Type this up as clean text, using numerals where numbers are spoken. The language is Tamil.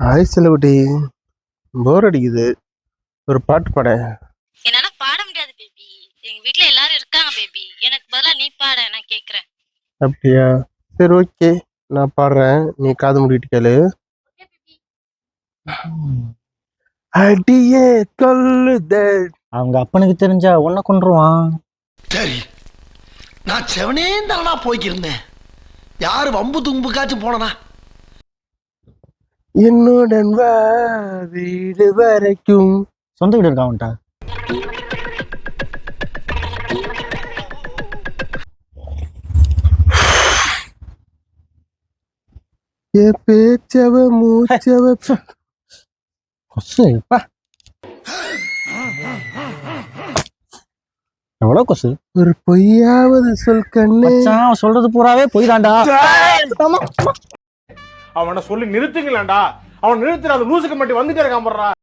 ஹாய் செல்லகுட்டி, போர் அடிக்குது, ஒரு பாட்டு பாட. என்னால பாட முடியாது பேபி. எங்க வீட்ல எல்லாரும் இருக்காங்க பேபி. எனக்கு பதிலா நீ பாட, நான் கேக்குறேன். அப்படியா? சரி, ஓகே, நான் பாடுறேன், நீ காது மூடிட்டு கேளு. அடியே கொல்லுதே. அவங்க அப்பனுக்கு தெரிஞ்சா உன்னை கொன்றுவான். சரி, நான் செவனே தானா போய்க்கிருந்தேன். யாரு வம்பு தும்புக்காச்சும் போனனா? என்னுடன் வா வீடு வரைக்கும். சொந்த வீடு இருக்கா அவன்கிட்ட? ஏ பேச்சவ மூச்சவ. கொசு இப்ப எவ்வளவு கொசு. ஒரு பொய்யாவது சொல் கண்ணே. மச்சான், அவன் சொல்றது பூராவே பொய் தான்டா. அவனை சொல்லி நிறுத்துங்களேன்டா. அவன் நிறுத்துற அந்த லூசுக்கு மட்டும் வந்துட்டே இருக்கான்.